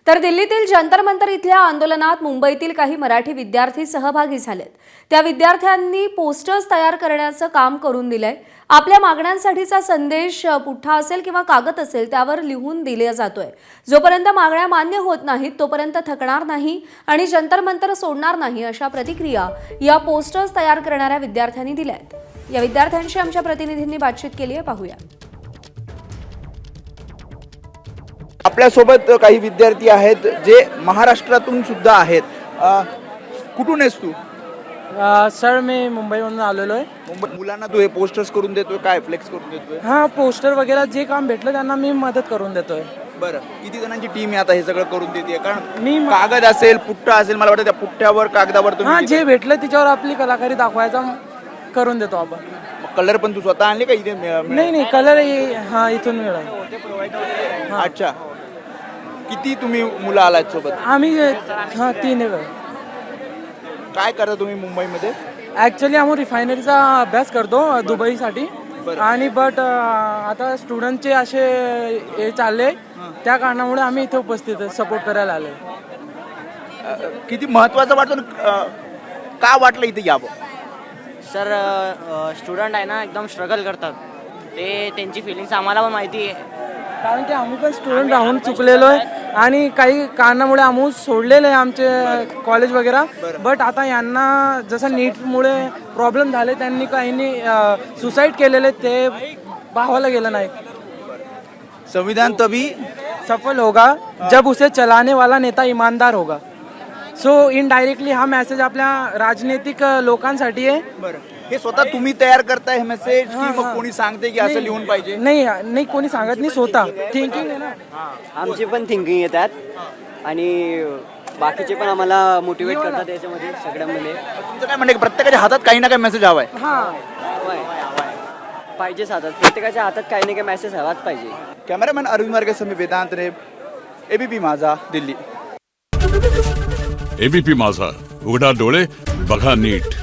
तर दिल्लीतील जंतर मंतर इथल्या आंदोलनात मुंबईतील काही मराठी विद्यार्थी सहभागी झालेत। त्या विद्यार्थ्यांनी पोस्टर्स तयार करण्याचं काम करून दिलंय। आपल्या मागण्यांसाठीचा संदेश पुठ्ठा असेल किंवा कागद असेल त्यावर लिहून दिला जातोय। जोपर्यंत मागण्या मान्य होत नाहीत तोपर्यंत थकणार नाही आणि जंतर मंतर सोडणार नाही, अशा प्रतिक्रिया या पोस्टर्स तयार करणाऱ्या विद्यार्थ्यांनी दिल्यात। या विद्यार्थ्यांशी आमच्या प्रतिनिधींनी बातचीत केली आहे, पाहूया। आपल्यासोबत काही विद्यार्थी आहेत जे महाराष्ट्रातून सुद्धा आहेत। कुठून आहेस तू? सर मी मुंबईवरून आलेलो आहे। मुंबई मुलांना तू हे पोस्टर्स करून देतोय, काय फ्लेक्स करून देतोय? हां, पोस्टर वगैरे जे काम भेटलं त्यांना मी मदत करून देतोय। बरं, किती जणांची टीम आहे आता हे सगळं करून देते? कारण मी कागद असेल, पुठ्ठा असेल, मला वाटतं त्या पुठ्ठ्यावर कागदावर हां, तुम्ही जे भेटलं त्याच्यावर आपली कलाकारी दाखवायचा करून देतो आपण। कलर पण तू स्वतः आणले का इथे नाही, कलर हां इथून मिळाला। अच्छा, किती तुम्ही मुलं आलात सोबत? आम्ही हां 3 आहे। काय करता तुम्ही मुंबईमध्ये? ॲक्च्युली आम्ही रिफायनरीचा अभ्यास करतो दुबईसाठी, आणि बट आता स्टुडंटचे असे हे चालले, त्या कारणामुळे आम्ही इथे उपस्थित आहे, सपोर्ट करायला आले। किती महत्त्वाचं वाटतं, का वाटलं इथे यावं? सर स्टुडंट आहे ना, एकदम स्ट्रगल करतात, ते त्यांची फिलिंग्स आम्हाला पण माहिती आहे, कारण की आम्ही पण स्टुडंट राहून चुकलेलो आहे आणि काही कारणामुळे आम्ही सोडलेलं आहे आमचे कॉलेज वगैरे। बट आता यांना जसं नीटमुळे प्रॉब्लेम झाले, त्यांनी काहींनी सुसाईड केलेले, ते पाहायला गेलं नाही। संविधान तभी सफल होगा जब उसे चलाने वाला नेता ईमानदार होगा। सो इनडायरेक्टली हा मेसेज आपल्या राजनीतिक लोकांसाठी आहे। बरं, हे स्वतः तुम्ही तयार करताय हे मेसेज की मग कोणी सांगते की असं लिहून पाहिजे? नाही, कोणी सांगत नाही, स्वतः थिंकिंग आहे ना। आमची पण थिंकिंग येतात आणि बाकीचे पण आम्हाला मोटिवेट करतात याच्यामध्ये सगळ्यांमध्ये। तुमचं काय म्हणणं, प्रत्येकाच्या हातात काही ना काही मेसेज हवाय? पाहिजेच हातात, प्रत्येकाच्या हातात काही ना काही मेसेज हवाच पाहिजे। कॅमेरामॅन अरविंद मार्गे, मी वेदांत रे, एबीपी माझा, दिल्ली। एबीपी माझा, उघडा डोळे बघा नीट।